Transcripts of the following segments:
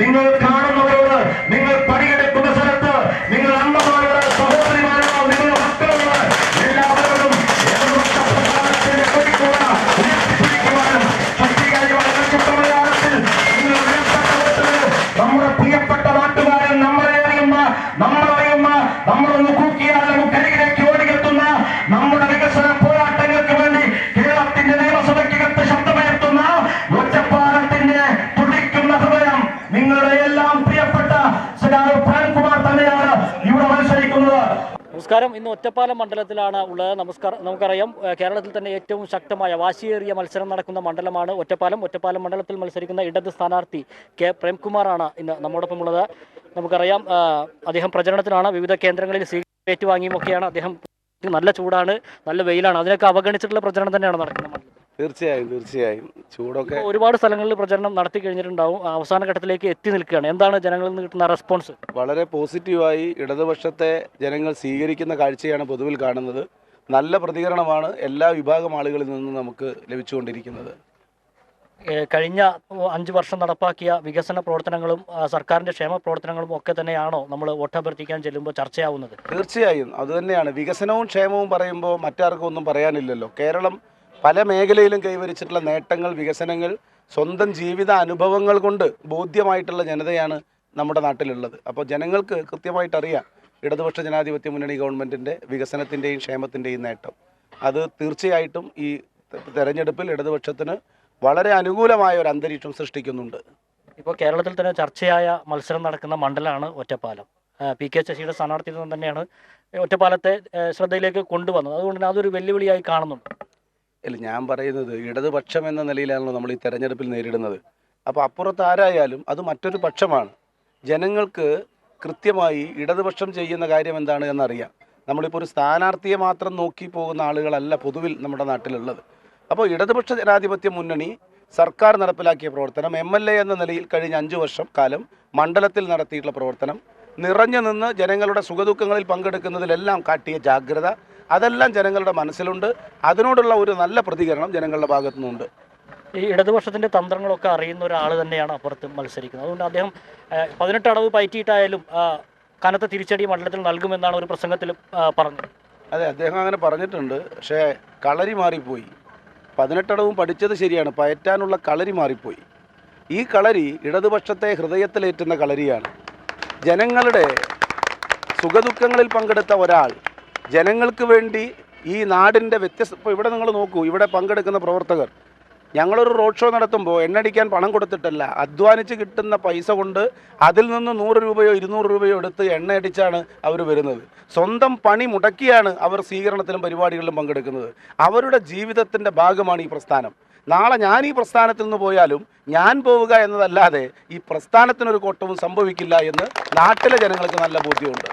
നിങ്ങൾ കാണുന്നവരോട്, നിങ്ങൾ പണിയെടുക്കുന്ന സ്ഥലത്ത്, നിങ്ങൾ അമ്മമാരോട്, സഹോദരിമാരോട്, നിങ്ങളുടെ മക്കളോട് എല്ലാവരോടും നമ്മുടെ പ്രിയപ്പെട്ട നാട്ടുകാരൻ നമ്മളൊന്ന് കൂക്കിയാൽ നമുക്ക് അരികിലേക്ക് ഓടിയെത്തുന്ന നമ്മുടെ വികസന പോരാട്ടങ്ങൾക്ക് വേണ്ടി കേരളത്തിന്റെ നിയമസഭയ്ക്കകത്ത് ശബ്ദമുയർത്തുന്ന ഒറ്റപ്പാലത്തിന്റെ തുടിക്കുന്ന ഹൃദയം നിങ്ങളുടെ എല്ലാം പ്രിയപ്പെട്ട സഖാവ് പ്രേംകുമാർ തന്നെയാണ് ഇവിടെ മത്സരിക്കുന്നത്. നമസ്കാരം. ഇന്ന് ഒറ്റപ്പാലം മണ്ഡലത്തിലാണ് ഉള്ളത്. നമുക്കറിയാം, കേരളത്തിൽ തന്നെ ഏറ്റവും ശക്തമായ വാശിയേറിയ മത്സരം നടക്കുന്ന മണ്ഡലമാണ് ഒറ്റപ്പാലം. ഒറ്റപ്പാലം മണ്ഡലത്തിൽ മത്സരിക്കുന്ന ഇടത് സ്ഥാനാർത്ഥി കെ പ്രേംകുമാറാണ് ഇന്ന് നമ്മോടൊപ്പം ഉള്ളത്. നമുക്കറിയാം, അദ്ദേഹം പ്രചരണത്തിനാണ്, വിവിധ കേന്ദ്രങ്ങളിൽ സീറ്റ് ഏറ്റുവാങ്ങിയുമൊക്കെയാണ്. അദ്ദേഹം നല്ല ചൂടാണ്, നല്ല വെയിലാണ്, അതിനൊക്കെ അവഗണിച്ചിട്ടുള്ള പ്രചരണം തന്നെയാണ് നടക്കുന്നത്. തീർച്ചയായും ചൂടൊക്കെ ഒരുപാട് സ്ഥലങ്ങളിൽ പ്രചരണം നടത്തി കഴിഞ്ഞിട്ടുണ്ടാവും. അവസാന ഘട്ടത്തിലേക്ക് എത്തി നിൽക്കുകയാണ്. എന്താണ് ജനങ്ങളിൽ നിന്ന് കിട്ടുന്ന റെസ്പോൺസ്? വളരെ പോസിറ്റീവായി ഇടതുപക്ഷത്തെ ജനങ്ങൾ സ്വീകരിക്കുന്ന കാഴ്ചയാണ് പൊതുവിൽ കാണുന്നത്. നല്ല പ്രതികരണമാണ് എല്ലാ വിഭാഗം ആളുകളിൽ നിന്നും നമുക്ക് ലഭിച്ചുകൊണ്ടിരിക്കുന്നത്. കഴിഞ്ഞ 5 വർഷം നടപ്പാക്കിയ വികസന പ്രവർത്തനങ്ങളും സർക്കാരിൻ്റെ ക്ഷേമ പ്രവർത്തനങ്ങളും ഒക്കെ തന്നെയാണോ നമ്മൾ വോട്ടഭ്യർത്ഥിക്കാൻ ചെല്ലുമ്പോൾ ചർച്ചയാവുന്നത്? തീർച്ചയായും അതുതന്നെയാണ്. വികസനവും ക്ഷേമവും പറയുമ്പോൾ മറ്റാർക്കും ഒന്നും പറയാനില്ലല്ലോ. കേരളം പല മേഖലയിലും കൈവരിച്ചിട്ടുള്ള നേട്ടങ്ങൾ, വികസനങ്ങൾ സ്വന്തം ജീവിത അനുഭവങ്ങൾ കൊണ്ട് ബോധ്യമായിട്ടുള്ള ജനതയാണ് നമ്മുടെ നാട്ടിലുള്ളത്. അപ്പോൾ ജനങ്ങൾക്ക് കൃത്യമായിട്ട് അറിയാം ഇടതുപക്ഷ ജനാധിപത്യ മുന്നണി ഗവൺമെൻറ്റിൻ്റെ വികസനത്തിൻ്റെയും ക്ഷേമത്തിൻ്റെയും നേട്ടം. അത് തീർച്ചയായിട്ടും ഈ തെരഞ്ഞെടുപ്പിൽ ഇടതുപക്ഷത്തിന് വളരെ അനുകൂലമായ ഒരു അന്തരീക്ഷം സൃഷ്ടിക്കുന്നുണ്ട്. ഇപ്പോൾ കേരളത്തിൽ തന്നെ ചർച്ചയായ മത്സരം നടക്കുന്ന മണ്ഡലമാണ് ഒറ്റപ്പാലം. പി കെ ശശിയുടെ സ്ഥാനാർത്ഥിത്വം തന്നെയാണ് ഒറ്റപ്പാലത്തെ ശ്രദ്ധയിലേക്ക് കൊണ്ടുവന്നത്. അതുകൊണ്ട് തന്നെ അതൊരു വെല്ലുവിളിയായി കാണുന്നുണ്ട്. അല്ല, ഞാൻ പറയുന്നത് ഇടതുപക്ഷം എന്ന നിലയിലാണല്ലോ നമ്മൾ ഈ തെരഞ്ഞെടുപ്പിൽ നേരിടുന്നത്. അപ്പോൾ അപ്പുറത്ത് ആരായാലും അത് മറ്റൊരു പക്ഷമാണ്. ജനങ്ങൾക്ക് കൃത്യമായി ഇടതുപക്ഷം ചെയ്യുന്ന കാര്യം എന്താണ് എന്നറിയാം. നമ്മളിപ്പോൾ ഒരു സ്ഥാനാർത്ഥിയെ മാത്രം നോക്കി പോകുന്ന ആളുകളല്ല പൊതുവിൽ നമ്മുടെ നാട്ടിലുള്ളത്. അപ്പോൾ ഇടതുപക്ഷ ജനാധിപത്യ മുന്നണി സർക്കാർ നടപ്പിലാക്കിയ പ്രവർത്തനം, MLA എന്ന നിലയിൽ കഴിഞ്ഞ 5 വർഷം കാലം മണ്ഡലത്തിൽ നടത്തിയിട്ടുള്ള പ്രവർത്തനം, നിറഞ്ഞു നിന്ന് ജനങ്ങളുടെ സുഖദുഃഖങ്ങളിൽ പങ്കെടുക്കുന്നതിലെല്ലാം കാട്ടിയ ജാഗ്രത, അതെല്ലാം ജനങ്ങളുടെ മനസ്സിലുണ്ട്. അതിനോടുള്ള ഒരു നല്ല പ്രതികരണം ജനങ്ങളുടെ ഭാഗത്തു നിന്നുണ്ട്. ഈ ഇടതുപക്ഷത്തിൻ്റെ തന്ത്രങ്ങളൊക്കെ അറിയുന്ന ഒരാൾ തന്നെയാണ് അപ്പുറത്ത് മത്സരിക്കുന്നത്. അതുകൊണ്ട് അദ്ദേഹം 18 അടവ് പയറ്റിയിട്ടായാലും കനത്ത തിരിച്ചടി മണ്ഡലത്തിൽ നൽകുമെന്നാണ് ഒരു പ്രസംഗത്തിൽ പറഞ്ഞത്. അതെ, അദ്ദേഹം അങ്ങനെ പറഞ്ഞിട്ടുണ്ട്. പക്ഷേ കളരി മാറിപ്പോയി. 18 അടവും പഠിച്ചത് ശരിയാണ്, പയറ്റാനുള്ള കളരി മാറിപ്പോയി. ഈ കളരി ഇടതുപക്ഷത്തെ ഹൃദയത്തിലേറ്റുന്ന കളരിയാണ്. ജനങ്ങളുടെ സുഖദുഃഖങ്ങളിൽ പങ്കെടുത്ത ഒരാൾ, ജനങ്ങൾക്ക് വേണ്ടി ഈ നാടിൻ്റെ ഇപ്പോൾ ഇവിടെ നിങ്ങൾ നോക്കൂ, ഇവിടെ പങ്കെടുക്കുന്ന പ്രവർത്തകർ, ഞങ്ങളൊരു റോഡ് ഷോ നടത്തുമ്പോൾ എണ്ണടിക്കാൻ പണം കൊടുത്തിട്ടല്ല, അധ്വാനിച്ച് കിട്ടുന്ന പൈസ കൊണ്ട് അതിൽ നിന്ന് 100 രൂപയോ 200 രൂപയോ എടുത്ത് എണ്ണയടിച്ചാണ് അവർ വരുന്നത്. സ്വന്തം പണി മുടക്കിയാണ് അവർ സ്വീകരണത്തിലും പരിപാടികളിലും പങ്കെടുക്കുന്നത്. അവരുടെ ജീവിതത്തിൻ്റെ ഭാഗമാണ് ഈ പ്രസ്ഥാനം. നാളെ ഞാൻ ഈ പ്രസ്ഥാനത്തിൽ നിന്ന് പോയാലും ഞാൻ പോവുക എന്നതല്ലാതെ ഈ പ്രസ്ഥാനത്തിനൊരു കോട്ടവും സംഭവിക്കില്ല എന്ന് നാട്ടിലെ ജനങ്ങൾക്ക് നല്ല ബോധ്യമുണ്ട്.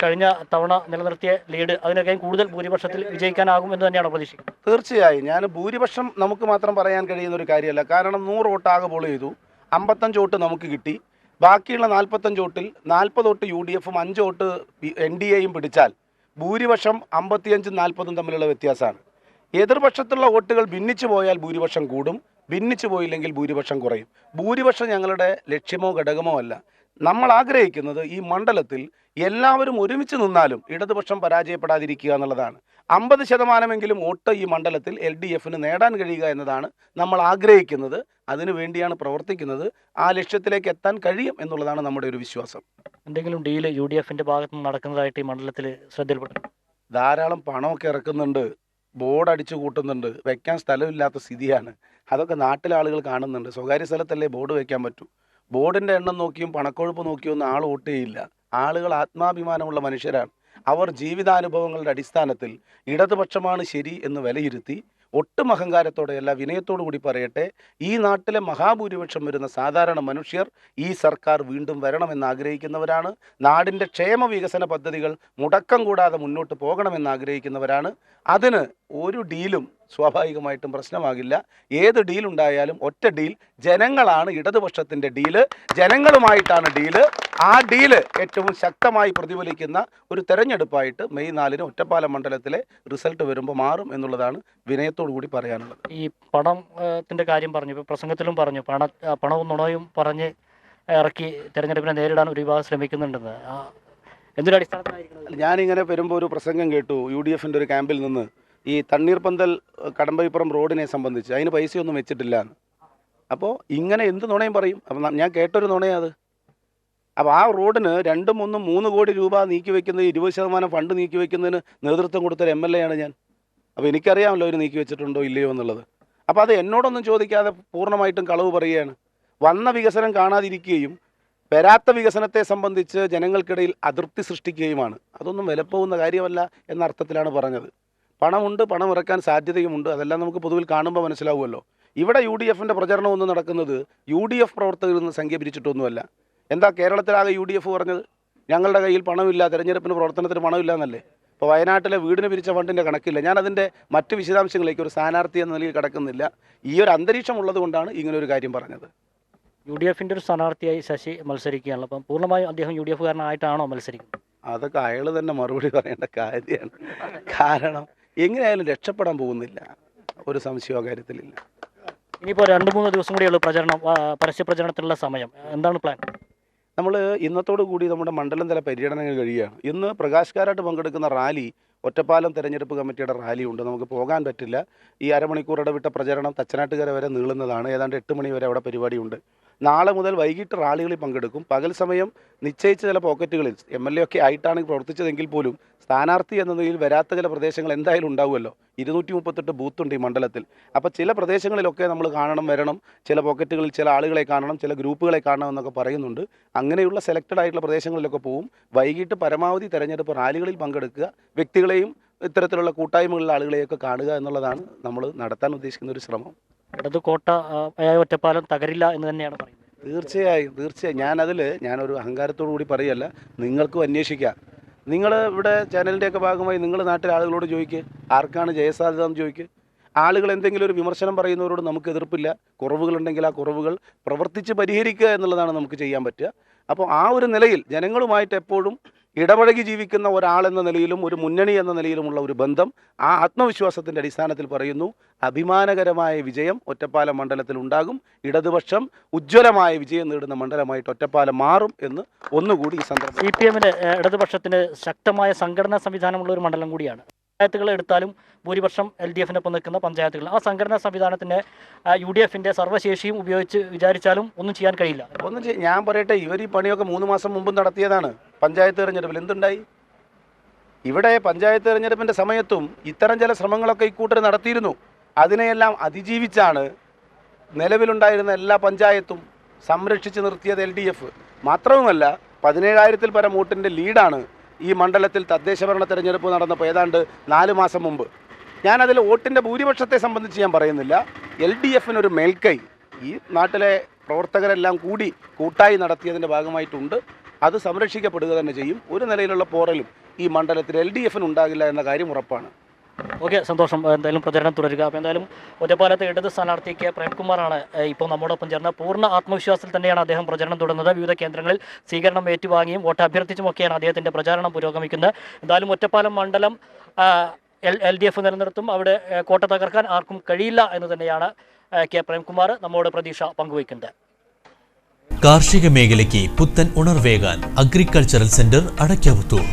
കഴിഞ്ഞ തവണ നിലനിർത്തിയ ലീഡ് അതിനൊക്കെ കൂടുതൽ ഭൂരിപക്ഷത്തിൽ വിജയിക്കാനാകും എന്ന് തന്നെയാണ് പ്രതീക്ഷിക്കുന്നത്. തീർച്ചയായും. ഞാൻ ഭൂരിപക്ഷം നമുക്ക് മാത്രം പറയാൻ കഴിയുന്ന ഒരു കാര്യമല്ല. കാരണം 100 വോട്ട് ആകെ പോൾ ചെയ്തു, 55 വോട്ട് നമുക്ക് കിട്ടി. ബാക്കിയുള്ള 45 വോട്ടിൽ 40 വോട്ട് UDFും 5 വോട്ട് NDAയും പിടിച്ചാൽ ഭൂരിപക്ഷം 55-ഉം 40-ഉം തമ്മിലുള്ള വ്യത്യാസമാണ്. എതിർപക്ഷത്തുള്ള വോട്ടുകൾ ഭിന്നിച്ചു പോയാൽ ഭൂരിപക്ഷം കൂടും, ഭിന്നിച്ചു പോയില്ലെങ്കിൽ ഭൂരിപക്ഷം കുറയും. ഭൂരിപക്ഷം ഞങ്ങളുടെ ലക്ഷ്യമോ ഘടകമോ അല്ല. നമ്മൾ ആഗ്രഹിക്കുന്നത് ഈ മണ്ഡലത്തിൽ എല്ലാവരും ഒരുമിച്ച് നിന്നാലും ഇടതുപക്ഷം പരാജയപ്പെടാതിരിക്കുക എന്നുള്ളതാണ്. 50% വോട്ട് ഈ മണ്ഡലത്തിൽ LDFന് നേടാൻ കഴിയുക എന്നതാണ് നമ്മൾ ആഗ്രഹിക്കുന്നത്. അതിനു വേണ്ടിയാണ് പ്രവർത്തിക്കുന്നത്. ആ ലക്ഷ്യത്തിലേക്ക് എത്താൻ കഴിയും എന്നുള്ളതാണ് നമ്മുടെ ഒരു വിശ്വാസം. എന്തെങ്കിലും ഡീല് UDFിൻ്റെ ഭാഗത്ത് നിന്ന് നടക്കുന്നതായിട്ട് ഈ മണ്ഡലത്തിൽ ശ്രദ്ധയിൽപ്പെട്ടു? ധാരാളം പണമൊക്കെ ഇറക്കുന്നുണ്ട്, ബോർഡ് അടിച്ചു കൂട്ടുന്നുണ്ട്, വയ്ക്കാൻ സ്ഥലമില്ലാത്ത സ്ഥിതിയാണ്. അതൊക്കെ നാട്ടിലെ ആളുകൾ കാണുന്നുണ്ട്. സ്വകാര്യ സ്ഥലത്തല്ലേ ബോർഡ് വയ്ക്കാൻ പറ്റൂ. ബോർഡിൻ്റെ എണ്ണം നോക്കിയും പണക്കൊഴുപ്പ് നോക്കിയും ഒന്നും ആൾ വോട്ട് ചെയ്യില്ല. ആളുകൾ ആത്മാഭിമാനമുള്ള മനുഷ്യരാണ്. അവർ ജീവിതാനുഭവങ്ങളുടെ അടിസ്ഥാനത്തിൽ ഇടതുപക്ഷമാണ് ശരി എന്ന് വിലയിരുത്തി ഒട്ടും അഹങ്കാരത്തോടെയല്ല, വിനയത്തോടു കൂടി പറയട്ടെ, ഈ നാട്ടിലെ മഹാഭൂരിപക്ഷം വരുന്ന സാധാരണ മനുഷ്യർ ഈ സർക്കാർ വീണ്ടും വരണമെന്ന് ആഗ്രഹിക്കുന്നവരാണ്. നാടിൻ്റെ ക്ഷേമ വികസന പദ്ധതികൾ മുടക്കം കൂടാതെ മുന്നോട്ട് പോകണമെന്ന് ആഗ്രഹിക്കുന്നവരാണ്. അതിന് ഒരു ഡീലും സ്വാഭാവികമായിട്ടും പ്രശ്നമാകില്ല. ഏത് ഡീലുണ്ടായാലും ഒറ്റ ഡീൽ, ജനങ്ങളാണ് ഇടതുപക്ഷത്തിൻ്റെ ഡീല്, ജനങ്ങളുമായിട്ടാണ് ഡീല്. ആ ഡീല് ഏറ്റവും ശക്തമായി പ്രതിഫലിക്കുന്ന ഒരു തെരഞ്ഞെടുപ്പായിട്ട് മെയ് 4-ന് ഒറ്റപ്പാലം മണ്ഡലത്തിലെ റിസൾട്ട് വരുമ്പോൾ മാറും എന്നുള്ളതാണ് വിനയത്തോടു കൂടി പറയാനുള്ളത്. ഈ പണത്തിൻ്റെ കാര്യം പറഞ്ഞു, ഇപ്പോൾ പ്രസംഗത്തിലും പറഞ്ഞു, പണവും നുണയും പറഞ്ഞ് ഇറക്കി തെരഞ്ഞെടുപ്പിനെ നേരിടാൻ ഒരു വിഭാഗം ശ്രമിക്കുന്നുണ്ടെന്ന് എന്തൊരു അടിസ്ഥാനത്തിലായിരിക്കും? ഞാനിങ്ങനെ വരുമ്പോൾ ഒരു പ്രസംഗം കേട്ടു UDFൻ്റെ ഒരു ക്യാമ്പിൽ നിന്ന്, ഈ തണ്ണീർപ്പന്തൽ കടമ്പയിപ്പുറം റോഡിനെ സംബന്ധിച്ച് അതിന് പൈസയൊന്നും വെച്ചിട്ടില്ല എന്ന്. അപ്പോൾ ഇങ്ങനെ എന്ത് നുണയും പറയും? അപ്പം ഞാൻ കേട്ടൊരു നുണയാണ് അത്. അപ്പോൾ ആ റോഡിന് 2, 3, 3 കോടി രൂപ നീക്കി വയ്ക്കുന്നത്, 20% ഫണ്ട് നീക്കി വയ്ക്കുന്നതിന് നേതൃത്വം കൊടുത്തൊരു MLA ആണ് ഞാൻ. അപ്പോൾ എനിക്കറിയാമല്ലോ അവർ നീക്കി വെച്ചിട്ടുണ്ടോ ഇല്ലയോ എന്നുള്ളത്. അപ്പോൾ അത് എന്നോടൊന്നും ചോദിക്കാതെ പൂർണ്ണമായിട്ടും കളവ് പറയുകയാണ്. വന്ന വികസനം കാണാതിരിക്കുകയും വരാത്ത വികസനത്തെ സംബന്ധിച്ച് ജനങ്ങൾക്കിടയിൽ അതൃപ്തി സൃഷ്ടിക്കുകയുമാണ്. അതൊന്നും വിലപ്പോകുന്ന കാര്യമല്ല എന്ന അർത്ഥത്തിലാണ് പറഞ്ഞത്. പണമുണ്ട്, പണം ഇറക്കാൻ സാധ്യതയുമുണ്ട്, അതെല്ലാം നമുക്ക് പൊതുവിൽ കാണുമ്പോൾ മനസ്സിലാവുമല്ലോ. ഇവിടെ UDFൻ്റെ പ്രചരണമൊന്നും നടക്കുന്നത് UDF പ്രവർത്തകരിൽ നിന്ന് സംഖ്യ പിരിച്ചിട്ടൊന്നുമല്ല. എന്താ കേരളത്തിലാകെ UDF പറഞ്ഞത്? ഞങ്ങളുടെ കയ്യിൽ പണമില്ല, തെരഞ്ഞെടുപ്പിന് പ്രവർത്തനത്തിന് പണമില്ല എന്നല്ലേ. ഇപ്പോൾ വയനാട്ടിലെ വീടിന് പിരിച്ച ഫണ്ടിൻ്റെ കണക്കില്ല. ഞാനതിൻ്റെ മറ്റ് വിശദാംശങ്ങളിലേക്ക് ഒരു സ്ഥാനാർത്ഥി എന്ന നിലയിൽ കിടക്കുന്നില്ല. ഈ ഒരു അന്തരീക്ഷം ഉള്ളത് കൊണ്ടാണ് ഇങ്ങനൊരു കാര്യം പറഞ്ഞത്. UDFൻ്റെ ഒരു സ്ഥാനാർത്ഥിയായി ശശി മത്സരിക്കുകയാണല്ലോ. അപ്പം പൂർണ്ണമായും അദ്ദേഹം UDFകാരനായിട്ടാണോ മത്സരിക്കുന്നത്? അതൊക്കെ അയാൾ തന്നെ മറുപടി പറയേണ്ട കാര്യമാണ്. കാരണം എങ്ങനെയായാലും രക്ഷപ്പെടാൻ പോകുന്നില്ല, ഒരു സംശയമോ കാര്യത്തിലില്ല. ഇനിയിപ്പോൾ 2-3 ദിവസം കൂടിയുള്ളൂ പരസ്യ പ്രചരണത്തിനുള്ള സമയം. എന്താണ് പ്ലാൻ? നമ്മൾ ഇന്നത്തോടു കൂടി നമ്മുടെ മണ്ഡലം തല പര്യടനങ്ങൾ കഴിയുകയാണ്. ഇന്ന് പ്രകാശ്കാരായിട്ട് പങ്കെടുക്കുന്ന റാലി, ഒറ്റപ്പാലം തെരഞ്ഞെടുപ്പ് കമ്മിറ്റിയുടെ റാലി ഉണ്ട്. നമുക്ക് പോകാൻ പറ്റില്ല. ഈ അരമണിക്കൂർ ഇടവിട്ട പ്രചരണം തച്ചനാട്ടുകര വരെ നീളുന്നതാണ്. ഏതാണ്ട് 8 മണി വരെ അവിടെ പരിപാടിയുണ്ട്. നാളെ മുതൽ വൈകിട്ട് റാലികളിൽ പങ്കെടുക്കും. പകൽ സമയം നിശ്ചയിച്ച ചില പോക്കറ്റുകളിൽ MLA ഒക്കെ ആയിട്ടാണ് പ്രവർത്തിച്ചതെങ്കിൽ പോലും സ്ഥാനാർത്ഥി എന്ന നിലയിൽ വരാത്ത ചില പ്രദേശങ്ങൾ എന്തായാലും ഉണ്ടാവുമല്ലോ. 238 ബൂത്തുണ്ട് ഈ മണ്ഡലത്തിൽ. അപ്പോൾ ചില പ്രദേശങ്ങളിലൊക്കെ നമ്മൾ കാണണം, വരണം, ചില പോക്കറ്റുകളിൽ ചില ആളുകളെ കാണണം, ചില ഗ്രൂപ്പുകളെ കാണണം എന്നൊക്കെ പറയുന്നുണ്ട്. അങ്ങനെയുള്ള സെലക്റ്റഡ് ആയിട്ടുള്ള പ്രദേശങ്ങളിലൊക്കെ പോവും. വൈകിട്ട് പരമാവധി തെരഞ്ഞെടുപ്പ് റാലികളിൽ പങ്കെടുക്കുക, വ്യക്തികളെയും ഇത്തരത്തിലുള്ള കൂട്ടായ്മകളിലെ ആളുകളെയൊക്കെ കാണുക എന്നുള്ളതാണ് നമ്മൾ നടത്താൻ ഉദ്ദേശിക്കുന്ന ഒരു ശ്രമം. ഇടത് കോട്ട ഒറ്റപ്പാലം തകരില്ല എന്ന് തന്നെയാണ് പറയുന്നത്. തീർച്ചയായും ഞാനൊരു അഹങ്കാരത്തോടു കൂടി പറയല്ല, നിങ്ങൾക്കും അന്വേഷിക്കാം. നിങ്ങൾ ഇവിടെ ചാനലിൻ്റെയൊക്കെ ഭാഗമായി നിങ്ങൾ നാട്ടിലെ ആളുകളോട് ചോദിക്കുക, ആർക്കാണ് ജയസാധ്യത എന്ന് ചോദിക്കുക. ആളുകൾ എന്തെങ്കിലും ഒരു വിമർശനം പറയുന്നവരോട് നമുക്ക് എതിർപ്പില്ല. കുറവുകളുണ്ടെങ്കിൽ ആ കുറവുകൾ പ്രവർത്തിച്ച് പരിഹരിക്കുക എന്നുള്ളതാണ് നമുക്ക് ചെയ്യാൻ പറ്റുക. അപ്പോൾ ആ ഒരു നിലയിൽ ജനങ്ങളുമായിട്ട് എപ്പോഴും ഇടപഴകി ജീവിക്കുന്ന ഒരാളെന്ന നിലയിലും ഒരു മുന്നണി എന്ന നിലയിലുമുള്ള ഒരു ബന്ധം, ആ ആത്മവിശ്വാസത്തിൻ്റെ അടിസ്ഥാനത്തിൽ പറയുന്നു, അഭിമാനകരമായ വിജയം ഒറ്റപ്പാലം മണ്ഡലത്തിൽ ഉണ്ടാകും. ഇടതുപക്ഷം ഉജ്ജ്വലമായ വിജയം നേടുന്ന മണ്ഡലമായിട്ട് ഒറ്റപ്പാലം മാറും എന്ന് ഒന്നുകൂടി ഈ സന്ദർഭം. CPMന് ഇടതുപക്ഷത്തിന് ശക്തമായ സംഘടനാ സംവിധാനമുള്ള ഒരു മണ്ഡലം കൂടിയാണ്. പഞ്ചായത്തുകൾ എടുത്താലും ഭൂരിപക്ഷം LDFനൊപ്പം നിൽക്കുന്ന പഞ്ചായത്തുകൾ, ആ സംഘടനാ സംവിധാനത്തിൻ്റെ UDFൻ്റെ സർവ്വശേഷിയും ഉപയോഗിച്ച് വിചാരിച്ചാലും ഒന്നും ചെയ്യാൻ കഴിയില്ല. ഞാൻ പറയട്ടെ, ഇവർ ഈ പണിയൊക്കെ 3 മാസം മുമ്പ് നടത്തിയതാണ്. പഞ്ചായത്ത് തെരഞ്ഞെടുപ്പിൽ എന്തുണ്ടായി? ഇവിടെ പഞ്ചായത്ത് തെരഞ്ഞെടുപ്പിൻ്റെ സമയത്തും ഇത്തരം ചില ശ്രമങ്ങളൊക്കെ ഇക്കൂട്ടർ നടത്തിയിരുന്നു. അതിനെയെല്ലാം അതിജീവിച്ചാണ് നിലവിലുണ്ടായിരുന്ന എല്ലാ പഞ്ചായത്തും സംരക്ഷിച്ച് നിർത്തിയത് LDF. മാത്രവുമല്ല 17,000-ൽ പരം വോട്ടിൻ്റെ ലീഡാണ് ഈ മണ്ഡലത്തിൽ തദ്ദേശഭരണ തെരഞ്ഞെടുപ്പ് നടന്നപ്പോൾ ഏതാണ്ട് 4 മാസം മുമ്പ്. ഞാനതിൽ വോട്ടിൻ്റെ ഭൂരിപക്ഷത്തെ സംബന്ധിച്ച് ഞാൻ പറയുന്നില്ല. LDFനൊരു മേൽക്കൈ ഈ നാട്ടിലെ പ്രവർത്തകരെല്ലാം കൂടി കൂട്ടായി നടത്തിയതിൻ്റെ ഭാഗമായിട്ടുണ്ട്. അത് സംരക്ഷിക്കപ്പെടുക തന്നെ ചെയ്യും. ഒരു നിലയിലുള്ള പോറലും ഈ മണ്ഡലത്തിൽ LDFന് ഉണ്ടാകില്ല എന്ന കാര്യം ഉറപ്പാണ്. ഓക്കെ, സന്തോഷം. എന്തായാലും പ്രചരണം തുടരുക. അപ്പോൾ എന്തായാലും ഒറ്റപ്പാലത്തെ ഇടത് സ്ഥാനാർത്ഥി K. പ്രേംകുമാറാണ് ഇപ്പോൾ നമ്മോടൊപ്പം ചേർന്ന. പൂർണ്ണ ആത്മവിശ്വാസത്തിൽ തന്നെയാണ് അദ്ദേഹം പ്രചരണം തുടരുന്നത്. വിവിധ കേന്ദ്രങ്ങളിൽ സ്വീകരണം ഏറ്റുവാങ്ങിയും വോട്ട് അഭ്യർത്ഥിച്ചുമൊക്കെയാണ് അദ്ദേഹത്തിൻ്റെ പ്രചാരണം പുരോഗമിക്കുന്നത്. എന്തായാലും ഒറ്റപ്പാലം മണ്ഡലം LDF നിലനിർത്തും. അവിടെ കോട്ട തകർക്കാൻ ആർക്കും കഴിയില്ല എന്ന് തന്നെയാണ് K. പ്രേംകുമാർ നമ്മോട് പ്രതീക്ഷ പങ്കുവയ്ക്കുന്നത്. കാർഷിക മേഖലയ്ക്ക് പുത്തൻ ഉണർവേകാൻ അഗ്രികൾച്ചറൽ സെന്റർ അടയ്ക്കാവുത്തൂർ.